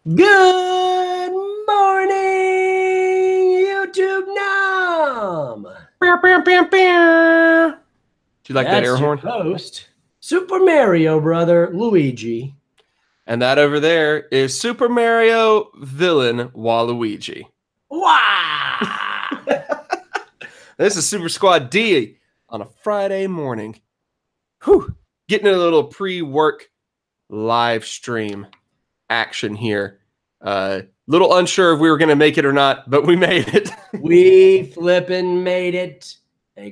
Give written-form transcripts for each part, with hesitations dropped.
Good morning, YouTube Nom. Pew, pew, pew, pew. Do you like that air horn? Host, Super Mario brother Luigi. And that over there is Super Mario villain Waluigi. Wow! This is Super Squad D on a Friday morning. Whew. Getting a little pre-work live stream action here. Little unsure if we were going to make it or not, but we made it. We flippin' made it.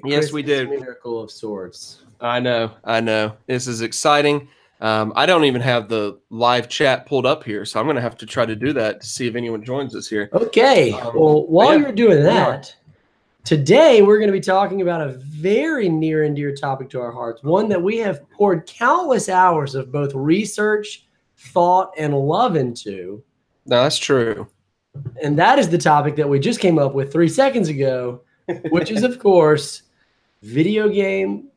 Yes, we did. Miracle of sorts. I know. This is exciting. I don't even have the live chat pulled up here, so I'm going to have to try to do that to see if anyone joins us here. Okay. Well, while you're doing that, today we're going to be talking about a very near and dear topic to our hearts, one that we have poured countless hours of both research, thought, and love into. No, that's true. And that is the topic that we just came up with 3 seconds ago, which is, of course, video game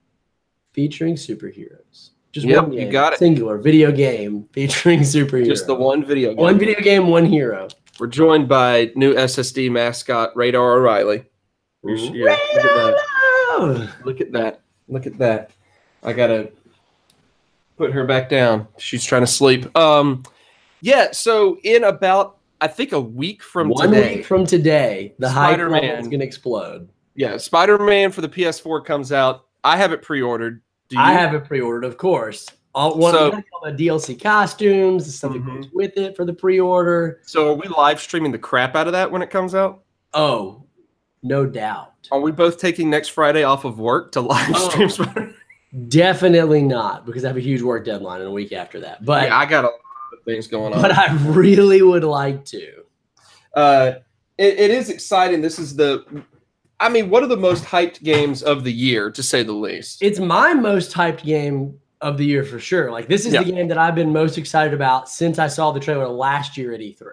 featuring superheroes. Just one game. You got it. Singular video game featuring superheroes. Just the one video game. One video game, one hero. We're joined by new SSD mascot Radar O'Reilly. Look at that. I gotta put her back down. She's trying to sleep. Yeah, so in about, I think, a week from today. 1 week from today, the hype Spider-Man is going to explode. Yeah, Spider-Man for the PS4 comes out. I have it pre-ordered. Do you? I have it pre-ordered, of course. All the DLC costumes, the stuff that goes with it for the pre-order. So are we live streaming the crap out of that when it comes out? Oh, no doubt. Are we both taking next Friday off of work to live stream Spider-Man? Definitely not, because I have a huge work deadline in a week after that. But yeah, I got a lot of things going on. But I really would like to. It is exciting. This is one of the most hyped games of the year, to say the least. It's my most hyped game of the year for sure. Like, this is the game that I've been most excited about since I saw the trailer last year at E3.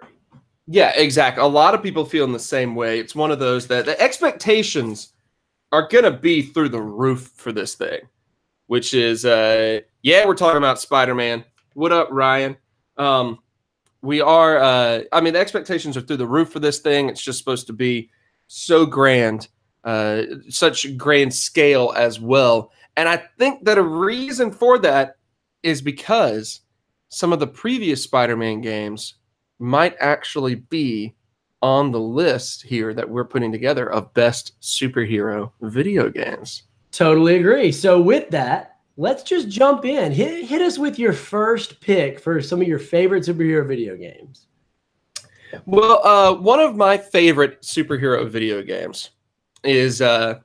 Yeah, exactly. A lot of people feel in the same way. It's one of those that the expectations are going to be through the roof for this thing, which is, we're talking about Spider-Man. What up, Ryan? We are, the expectations are through the roof for this thing. It's just supposed to be so grand, such grand scale as well. And I think that a reason for that is because some of the previous Spider-Man games might actually be on the list here that we're putting together of best superhero video games. Totally agree. So with that, let's just jump in. Hit us with your first pick for some of your favorite superhero video games. Well, one of my favorite superhero video games is I'm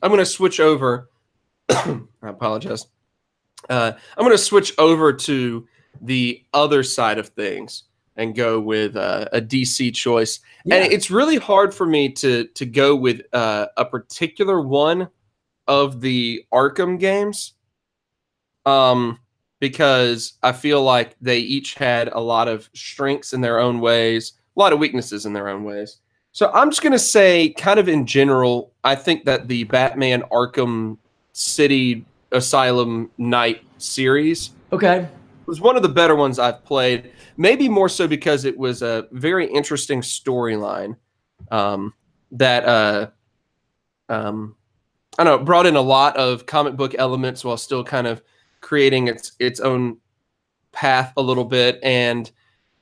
going to switch over. I apologize. I'm going to switch over to the other side of things and go with a DC choice. Yeah. And it's really hard for me to go with a particular one of the Arkham games because I feel like they each had a lot of strengths in their own ways, a lot of weaknesses in their own ways. So I'm just going to say, kind of in general, I think that the Batman Arkham City Asylum Night series was one of the better ones I've played. Maybe more so because it was a very interesting storyline that brought in a lot of comic book elements while still kind of creating its own path a little bit. And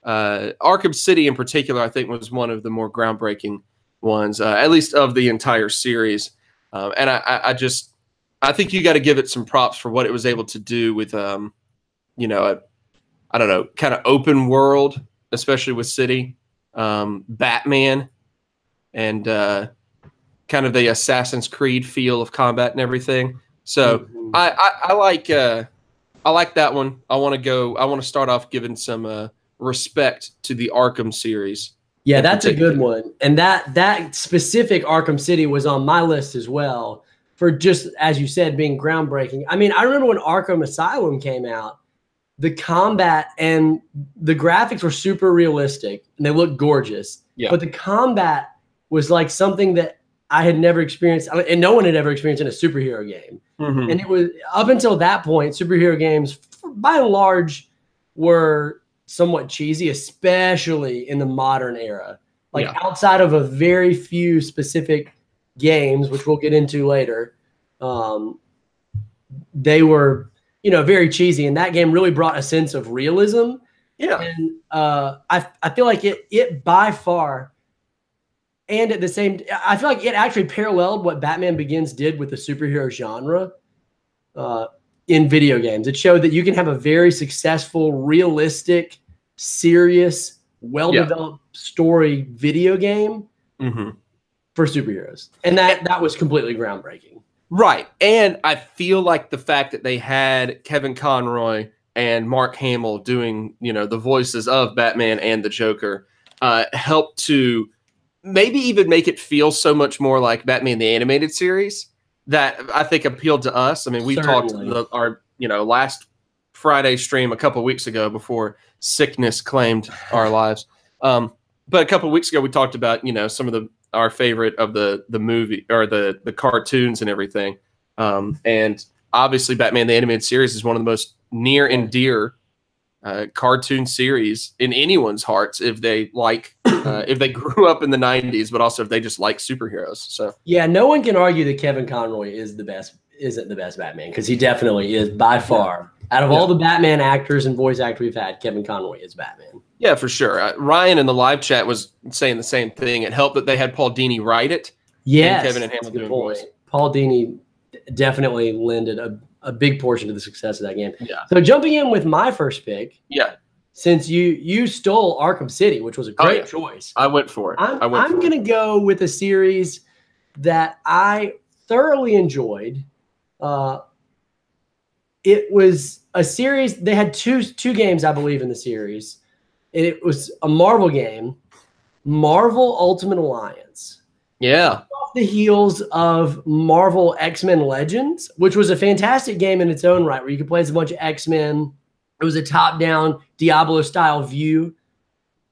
Arkham City in particular, I think, was one of the more groundbreaking ones, at least of the entire series. And I think you got to give it some props for what it was able to do with, kind of open world, especially with City, Batman, and kind of the Assassin's Creed feel of combat and everything. So I like that one. I want to start off giving some respect to the Arkham series. Yeah, that's a good one. And that specific Arkham City was on my list as well for just, as you said, being groundbreaking. I mean, I remember when Arkham Asylum came out, the combat and the graphics were super realistic and they looked gorgeous. Yeah. But the combat was like something that I had never experienced, and no one had ever experienced in a superhero game. And it was, up until that point, superhero games, by and large, were somewhat cheesy, especially in the modern era. Like outside of a very few specific games, which we'll get into later, they were, you know, very cheesy. And that game really brought a sense of realism. Yeah. And I feel like it by far, and at the same, I feel like it actually paralleled what Batman Begins did with the superhero genre in video games. It showed that you can have a very successful, realistic, serious, well-developed story video game for superheroes. And that was completely groundbreaking. Right. And I feel like the fact that they had Kevin Conroy and Mark Hamill doing, you know, the voices of Batman and the Joker helped to maybe even make it feel so much more like Batman the Animated Series that I think appealed to us. I mean, we talked our, you know, last Friday stream a couple of weeks ago before sickness claimed our lives. But a couple of weeks ago, we talked about, you know, some of our favorite of the movie or the cartoons and everything. And obviously Batman the Animated Series is one of the most near and dear cartoon series in anyone's hearts if they like if they grew up in the 90s, but also if they just like superheroes. So yeah, no one can argue that Kevin Conroy isn't the best Batman, because he definitely is by far. Out of all the Batman actors and voice actors we've had, Kevin Conroy is Batman. Yeah, for sure. Ryan in the live chat was saying the same thing. It helped that they had Paul Dini write it. Yes, and Kevin and Hamill doing voice. Paul Dini definitely lended a big portion to the success of that game. Yeah. So jumping in with my first pick. Yeah. Since you stole Arkham City, which was a great choice. I went for it. I'm going to go with a series that I thoroughly enjoyed. It was a series. They had two games, I believe, in the series. And it was a Marvel game, Marvel Ultimate Alliance. Yeah. Off the heels of Marvel X-Men Legends, which was a fantastic game in its own right, where you could play as a bunch of X-Men. It was a top-down Diablo-style view,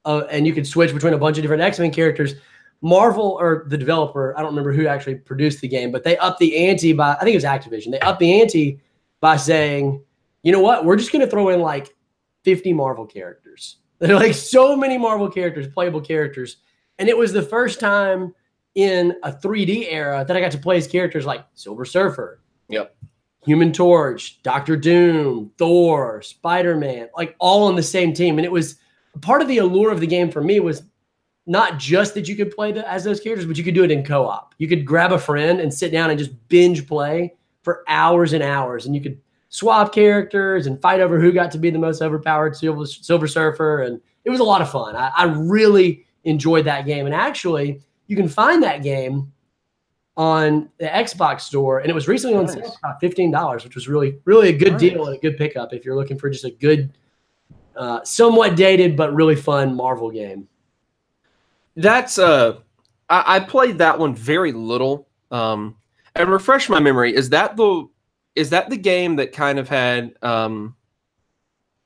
and you could switch between a bunch of different X-Men characters. Marvel, or the developer, I don't remember who actually produced the game, but they upped the ante by, I think it was Activision. They upped the ante by saying, you know what, we're just going to throw in like 50 Marvel characters. They're like so many Marvel characters, playable characters. And it was the first time in a 3D era that I got to play as characters like Silver Surfer. Yep. Human Torch, Doctor Doom, Thor, Spider-Man, like all on the same team. And it was part of the allure of the game for me was not just that you could play as those characters, but you could do it in co-op. You could grab a friend and sit down and just binge play for hours and hours. And you could swap characters and fight over who got to be the most overpowered Silver Surfer. And it was a lot of fun. I really enjoyed that game. And actually, you can find that game on the Xbox store, and it was recently on sale for about $15, which was really, really a good deal and a good pickup if you're looking for just a good, somewhat dated but really fun Marvel game. That's I played that one very little. And refresh my memory, is that the game that kind of had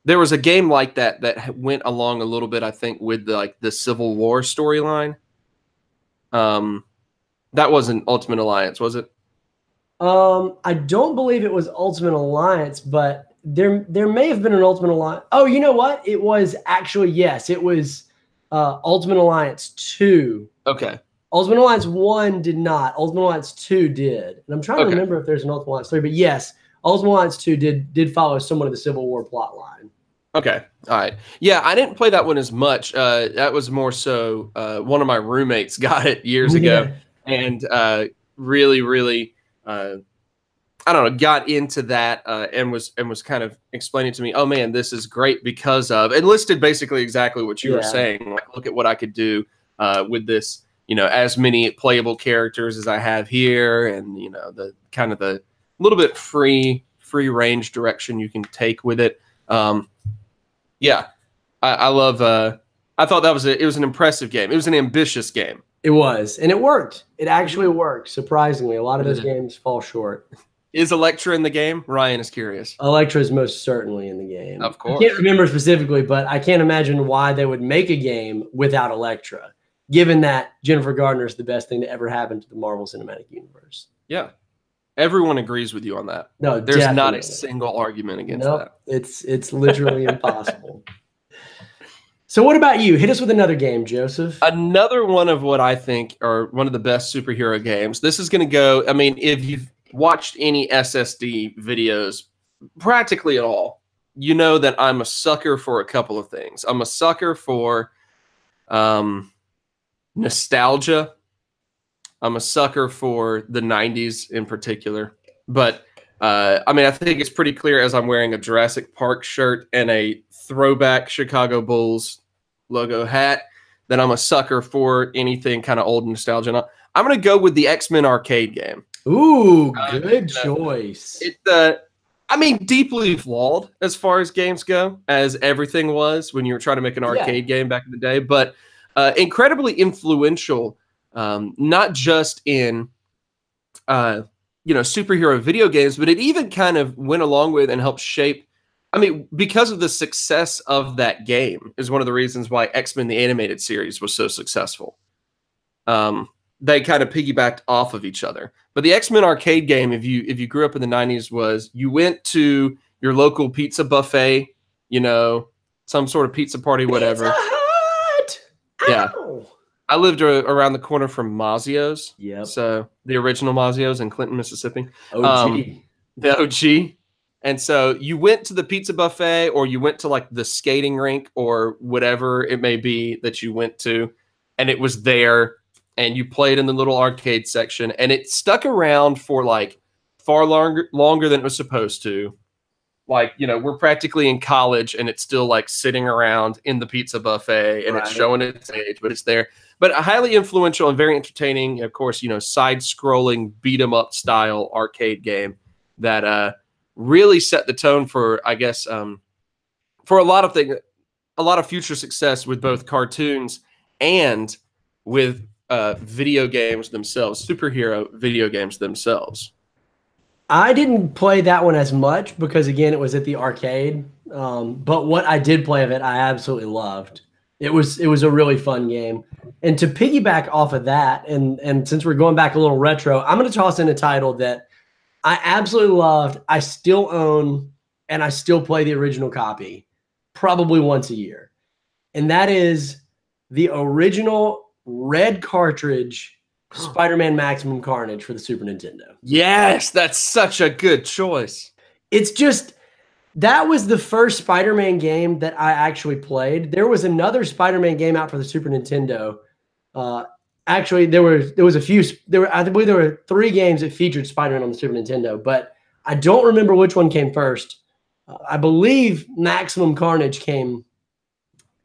there was a game like that went along a little bit, I think, with the Civil War storyline. That wasn't Ultimate Alliance, was it? I don't believe it was Ultimate Alliance, but there may have been an Ultimate Alliance. Oh, you know what? It was actually, yes, it was Ultimate Alliance 2. Okay. Ultimate Alliance 1 did not. Ultimate Alliance 2 did. And I'm trying to remember if there's an Ultimate Alliance 3, but yes, Ultimate Alliance 2 did follow somewhat of the Civil War plot line. Okay. All right. Yeah, I didn't play that one as much. That was more so one of my roommates got it years ago and really, really, I don't know, got into that and was kind of explaining to me, oh man, this is great because of, it listed basically exactly what you were saying. Like, look at what I could do with this, you know, as many playable characters as I have here, and you know, the kind of the little bit free range direction you can take with it. Yeah, I love. I thought it was an impressive game. It was an ambitious game. It was, and it worked. It actually worked. Surprisingly, a lot of those games fall short. Is Elektra in the game? Ryan is curious. Elektra is most certainly in the game. Of course. I can't remember specifically, but I can't imagine why they would make a game without Elektra, given that Jennifer Garner is the best thing to ever happen to the Marvel Cinematic Universe. Yeah. Everyone agrees with you on that. No, there's not a single argument against that. It's literally impossible. So what about you? Hit us with another game, Joseph. Another one of what I think are one of the best superhero games. This is going to go, I mean, if you've watched any SSD videos, practically at all, you know that I'm a sucker for a couple of things. I'm a sucker for nostalgia. I'm a sucker for the 90s in particular. But, I mean, I think it's pretty clear as I'm wearing a Jurassic Park shirt and a throwback Chicago Bulls logo hat that I'm a sucker for anything kind of old nostalgia. I'm going to go with the X-Men arcade game. Ooh, good choice. It's I mean, deeply flawed as far as games go, as everything was when you were trying to make an arcade game back in the day, but incredibly influential, not just in, superhero video games, but it even kind of went along with and helped shape. I mean, because of the success of that game is one of the reasons why X-Men the Animated Series was so successful. They kind of piggybacked off of each other. But the X-Men arcade game, if you grew up in the 90s, was you went to your local pizza buffet, some sort of pizza party, whatever. Pizza Hut! Yeah. I lived around the corner from Mazio's. Yep. So the original Mazio's in Clinton, Mississippi. OG. The OG. And so you went to the pizza buffet, or you went to like the skating rink or whatever it may be that you went to, and it was there. And you played in the little arcade section, and it stuck around for like far longer than it was supposed to. Like, we're practically in college, and it's still like sitting around in the pizza buffet, and it's showing its age, but it's there. But a highly influential and very entertaining, of course, side-scrolling beat 'em up style arcade game that really set the tone for, I guess, for a lot of things, a lot of future success with both cartoons and with video games themselves, superhero video games themselves. I didn't play that one as much because, again, it was at the arcade. But what I did play of it, I absolutely loved. It was a really fun game. And to piggyback off of that, and since we're going back a little retro, I'm going to toss in a title that I absolutely loved. I still own, and I still play the original copy probably once a year. And that is the original red cartridge Spider-Man Maximum Carnage for the Super Nintendo. Yes, that's such a good choice. It's just, that was the first Spider-Man game that I actually played. There was another Spider-Man game out for the Super Nintendo. Actually, there was a few. I believe there were 3 games that featured Spider-Man on the Super Nintendo, but I don't remember which one came first. I believe Maximum Carnage came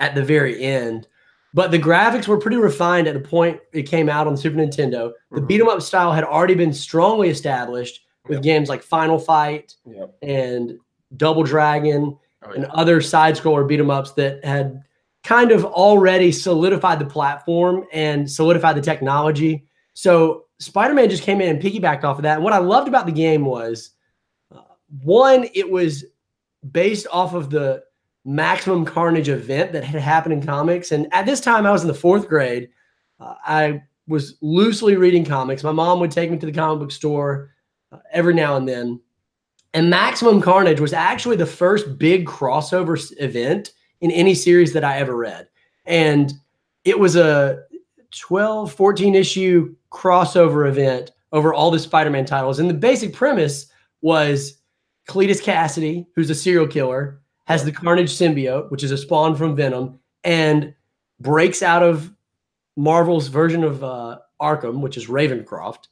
at the very end. But the graphics were pretty refined at the point it came out on the Super Nintendo. The beat 'em up style had already been strongly established with games like Final Fight and Double Dragon and other side scroller beat 'em ups that had kind of already solidified the platform and solidified the technology. So Spider-Man just came in and piggybacked off of that. And what I loved about the game was, one, it was based off of the Maximum Carnage event that had happened in comics. And at this time, I was in the 4th grade. I was loosely reading comics. My mom would take me to the comic book store every now and then. And Maximum Carnage was actually the first big crossover event in any series that I ever read. And it was a 12, 14 issue crossover event over all the Spider-Man titles. And the basic premise was Cletus Cassidy, who's a serial killer, has the Carnage symbiote, which is a spawn from Venom, and breaks out of Marvel's version of Arkham, which is Ravencroft,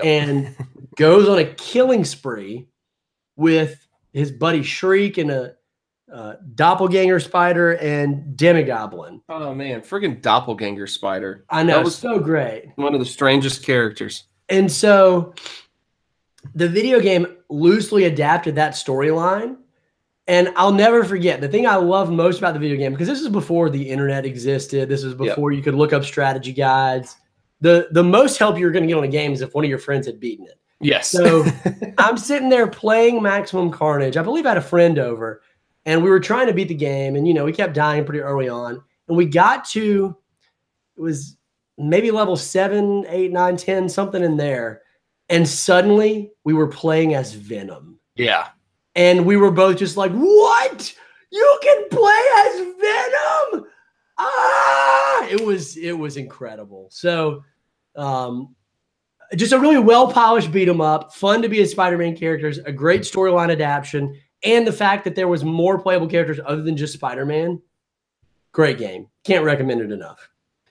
and goes on a killing spree with his buddy Shriek and a doppelganger spider and Demigoblin. Oh, man. Friggin' doppelganger spider. I know. That was so great. One of the strangest characters. And so the video game loosely adapted that storyline. And I'll never forget, the thing I love most about the video game, because this is before the internet existed. This is before you could look up strategy guides. The most help you're going to get on a game is if one of your friends had beaten it. Yes. So I'm sitting there playing Maximum Carnage. I believe I had a friend over, and we were trying to beat the game. And, we kept dying pretty early on. And we got to, it was maybe level 7, 8, 9, 10, something in there. And suddenly we were playing as Venom. Yeah. And we were both just like, what? You can play as Venom? it was incredible. So, just a really well-polished beat 'em up, fun to be as Spider-Man characters, a great storyline adaptation, and the fact that there was more playable characters other than just Spider-Man. Great game. Can't recommend it enough.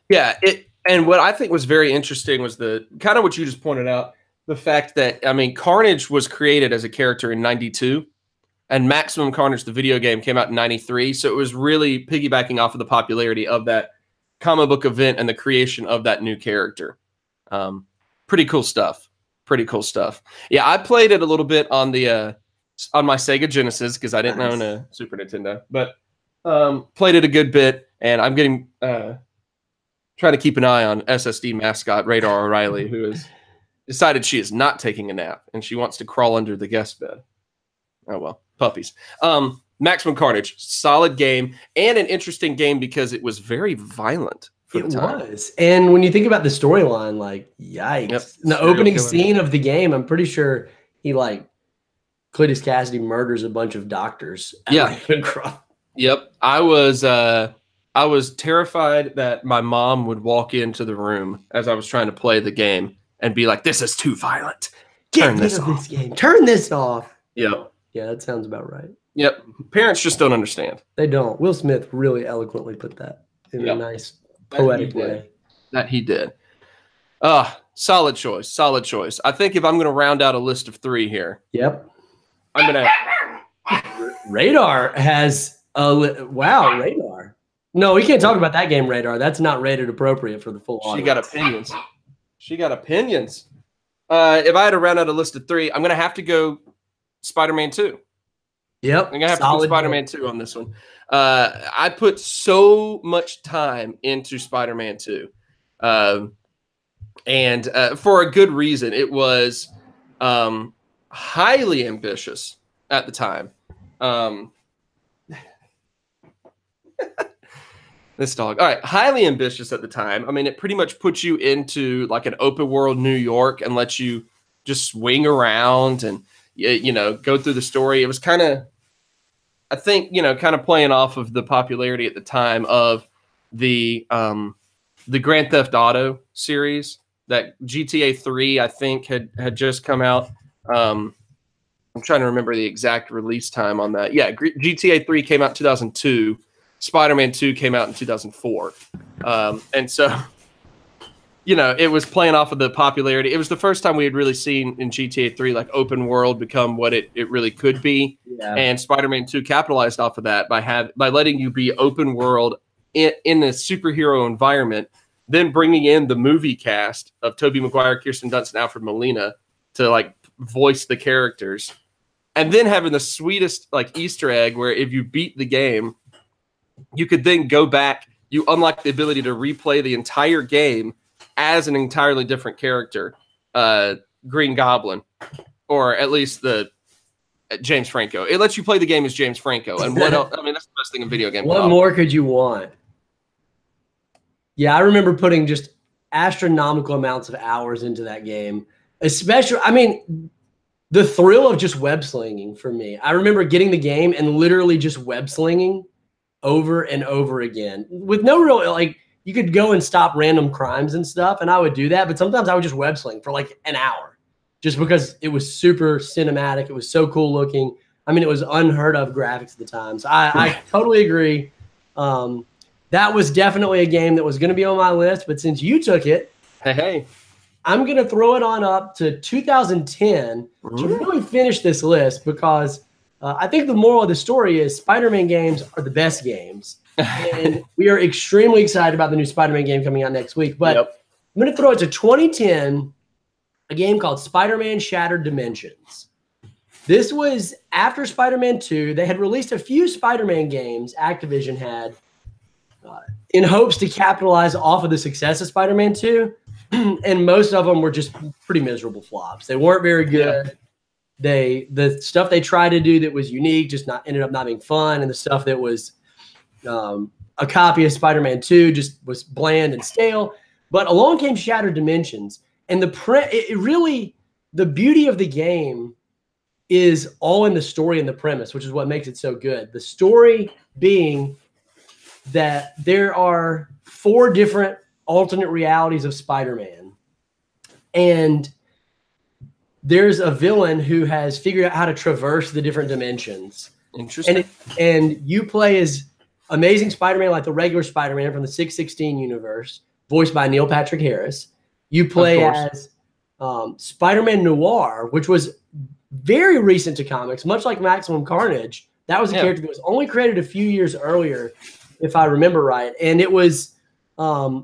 Yeah, and what I think was very interesting was the kind of what you just pointed out, the fact that, I mean, Carnage was created as a character in 92, and Maximum Carnage, the video game, came out in 93, so it was really piggybacking off of the popularity of that comic book event and the creation of that new character. Pretty cool stuff. Pretty cool stuff. Yeah, I played it a little bit on the on my Sega Genesis because I didn't own a Super Nintendo, but played it a good bit, and I'm getting trying to keep an eye on SSD mascot Radar O'Reilly, who has decided she is not taking a nap and she wants to crawl under the guest bed. Oh well, puppies. Maximum Carnage, solid game and an interesting game because it was very violent. It was. And when you think about the storyline, like, yikes. Yep. In the opening scene of the game, I'm pretty sure he, like, Cletus Cassidy murders a bunch of doctors. Yeah. Yep. I was terrified that my mom would walk into the room as I was trying to play the game and be like, this is too violent. Turn this off. Turn this off. Yep. Yeah, that sounds about right. Yep. Parents just don't understand. They don't. Will Smith really eloquently put that in a nice poetic way. That he did. Solid choice. Solid choice. I think if I'm going to round out a list of 3 here. Yep. I'm going to. Radar has wow, Radar. No, we can't talk about that game, Radar. That's not rated appropriate for the full audience. She got opinions. She got opinions. If I had to round out a list of 3, I'm going to have to go Spider-Man 2. Yep. I'm going to have to go Spider-Man 2 on this one. I put so much time into Spider-Man 2. And for a good reason. It was highly ambitious at the time. This dog. All right. Highly ambitious at the time. I mean, it pretty much puts you into like an open world New York and lets you just swing around and, you know, go through the story. It was kind of, I think, you know, kind of playing off of the popularity at the time of the Grand Theft Auto series. That GTA 3, I think, had just come out. I'm trying to remember the exact release time on that. Yeah, GTA 3 came out in 2002. Spider-Man 2 came out in 2004. And so, you know, it was playing off of the popularity. It was the first time we had really seen in GTA 3 like open world become what it really could be. Yeah. And Spider-Man 2 capitalized off of that by letting you be open world in a superhero environment, then bringing in the movie cast of Tobey Maguire, Kirsten Dunst, and Alfred Molina to like voice the characters. And then having the sweetest like Easter egg where if you beat the game, you could then go back. You unlock the ability to replay the entire game as an entirely different character, Green Goblin, or at least the James Franco. It lets you play the game as James Franco. And what else? I mean, that's the best thing in video game. What more could you want? Yeah, I remember putting just astronomical amounts of hours into that game. Especially, I mean, the thrill of just web slinging for me. I remember getting the game and literally just web slinging over and over again with no real, like, you could go and stop random crimes and stuff, and I would do that, but sometimes I would just web sling for like an hour just because it was super cinematic. It was so cool looking. I mean, it was unheard of graphics at the time. So I totally agree. That was definitely a game that was going to be on my list, but since you took it, hey, I'm going to throw it on up to 2010 to really finish this list because I think the moral of the story is Spider-Man games are the best games. And we are extremely excited about the new Spider-Man game coming out next week. But I'm going to throw it to 2010, a game called Spider-Man Shattered Dimensions. This was after Spider-Man 2. They had released a few Spider-Man games, Activision had, in hopes to capitalize off of the success of Spider-Man 2. And most of them were just pretty miserable flops. They weren't very good. Yeah. The stuff they tried to do that was unique just ended up not being fun. And the stuff that was a copy of Spider-Man 2 just was bland and stale. But along came Shattered Dimensions. And the beauty of the game is all in the story and the premise, which is what makes it so good. The story being that there are 4 different alternate realities of Spider-Man. And there's a villain who has figured out how to traverse the different dimensions. Interesting. And you play as Amazing Spider-Man, like the regular Spider-Man from the 616 universe, voiced by Neil Patrick Harris. You play as Spider-Man Noir, which was very recent to comics, much like Maximum Carnage. That was a character that was only created a few years earlier, if I remember right. And it was a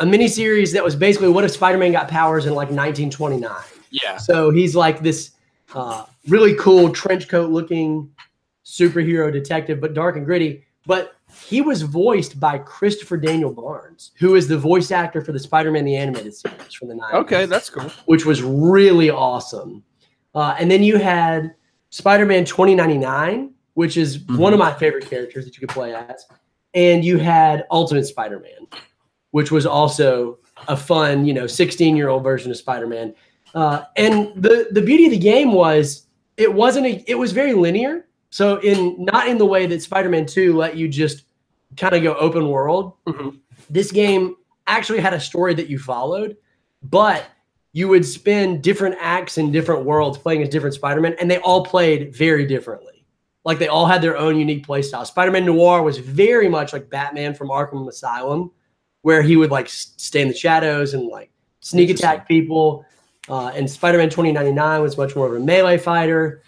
miniseries that was basically what if Spider-Man got powers in like 1929. Yeah. So he's like this really cool trench coat looking superhero detective, but dark and gritty. But he was voiced by Christopher Daniel Barnes, who is the voice actor for the Spider-Man the Animated Series from the 90s. Okay, that's cool. Which was really awesome. And then you had Spider-Man 2099, which is one of my favorite characters that you could play as. And you had Ultimate Spider-Man, which was also a fun, 16-year-old version of Spider-Man. And the beauty of the game was it was very linear. So not in the way that Spider-Man 2 let you just kind of go open world. This game actually had a story that you followed, but you would spend different acts in different worlds playing as different Spider-Man, and they all played very differently. Like they all had their own unique play style. Spider-Man Noir was very much like Batman from Arkham Asylum, where he would like stay in the shadows and like sneak attack people. And Spider-Man 2099 was much more of a melee fighter.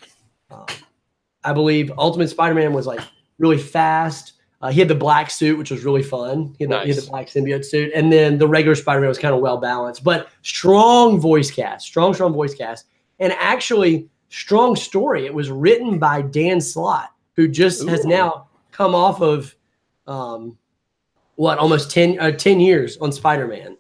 I believe Ultimate Spider-Man was like really fast. He had the black suit, which was really fun. He had the black symbiote suit. And then the regular Spider-Man was kind of well balanced, but strong voice cast, strong voice cast. And actually strong story. It was written by Dan Slott, who just has now come off of almost 10 years on Spider-Man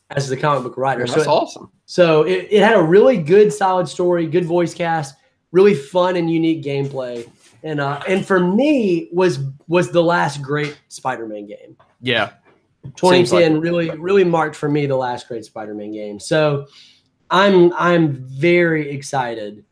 as the comic book writer. That's awesome. So it had a really good, solid story, good voice cast, really fun and unique gameplay. And for me was the last great Spider-Man game. Yeah. 2010 really marked for me the last great Spider-Man game. So I'm very excited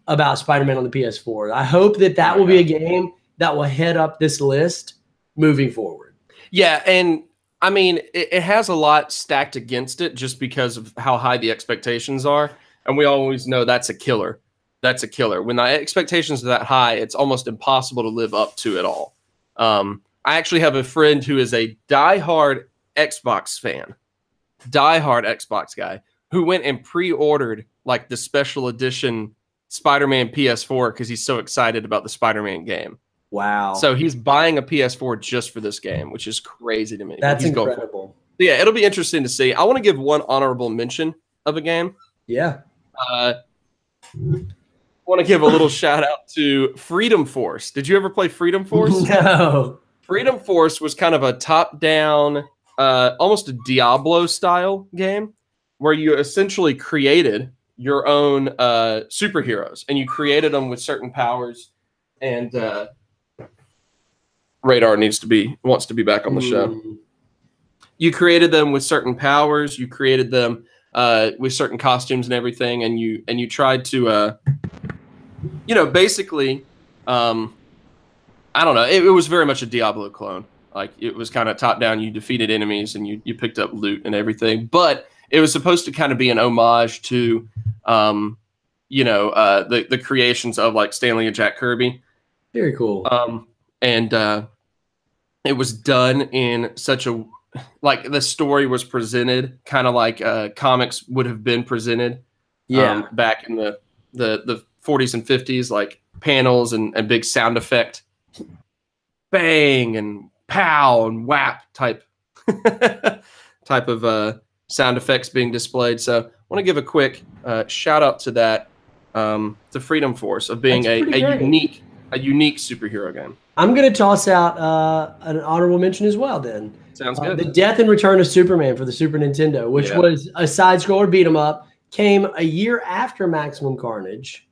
about Spider-Man on the PS4. I hope that will be a game that will head up this list moving forward. Yeah, and I mean, it has a lot stacked against it just because of how high the expectations are. And we always know that's a killer. That's a killer. When the expectations are that high, it's almost impossible to live up to it all. I actually have a friend who is a diehard Xbox fan, diehard Xbox guy, who went and pre-ordered like the special edition Spider-Man PS4 because he's so excited about the Spider-Man game. Wow. So he's buying a PS4 just for this game, which is crazy to me. That's incredible. Yeah, it'll be interesting to see. I want to give one honorable mention of a game. Yeah. I want to give a little shout out to Freedom Force. Did you ever play Freedom Force? No. Freedom Force was kind of a top-down, almost a Diablo-style game where you essentially created your own superheroes, and you created them with certain powers. And Radar wants to be back on the show. You created them with certain powers. You created them with certain costumes and everything, and you tried to, basically, I don't know. It was very much a Diablo clone. Like it was kind of top down. You defeated enemies and you picked up loot and everything, but it was supposed to kind of be an homage to, the creations of like Stanley and Jack Kirby. Very cool. And it was done in such a, like the story was presented kind of like comics would have been presented. Back in the 40s and 50s, like panels and big sound effect, bang and pow and whap type of sound effects being displayed. So I want to give a quick shout out to that, to Freedom Force of being a unique superhero game. I'm going to toss out an honorable mention as well then. Sounds good. The Death and Return of Superman for the Super Nintendo, which was a side-scroller beat-em-up, came a year after Maximum Carnage.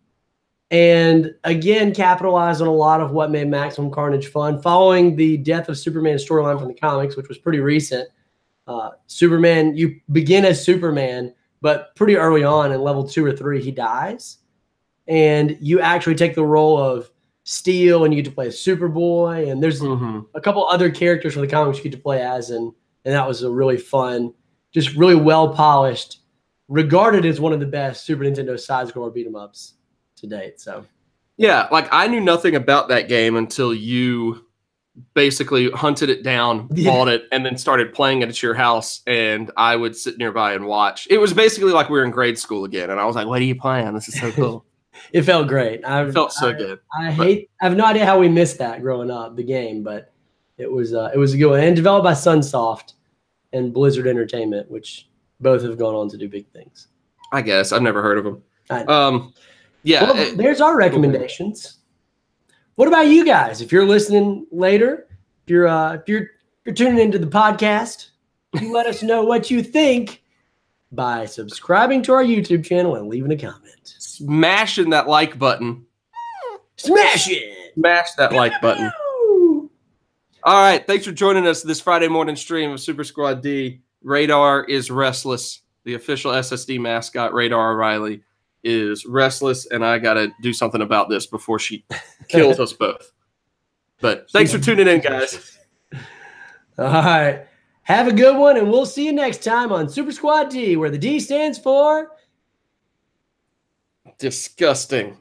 And again, capitalized on a lot of what made Maximum Carnage fun. Following the Death of Superman storyline from the comics, which was pretty recent, Superman, you begin as Superman, but pretty early on in level 2 or 3, he dies. And you actually take the role of Steel, and you get to play as Superboy, and there's a couple other characters from the comics you get to play as, and that was a really fun, just really well polished, regarded as one of the best Super Nintendo side-scroller beat 'em ups to date. So, yeah, like I knew nothing about that game until you basically hunted it down, bought it, and then started playing it at your house, and I would sit nearby and watch. It was basically like we were in grade school again, and I was like, "What are you playing? This is so cool." It felt great. It felt so good. I have no idea how we missed that growing up, the game, but it was a good one. And developed by Sunsoft and Blizzard Entertainment, which both have gone on to do big things. I guess I've never heard of them. Yeah, well, there's our recommendations. What about you guys? If you're listening later, if you're tuning into the podcast, you let us know what you think by subscribing to our YouTube channel and leaving a comment. Smashing that like button. Smash it. Smash that like button. All right. Thanks for joining us this Friday morning stream of Super Squad D. Radar is restless. The official SSD mascot, Radar O'Reilly, is restless, and I got to do something about this before she kills us both. But thanks for tuning in, guys. All right. Have a good one, and we'll see you next time on Super Squad D, where the D stands for... Disgusting.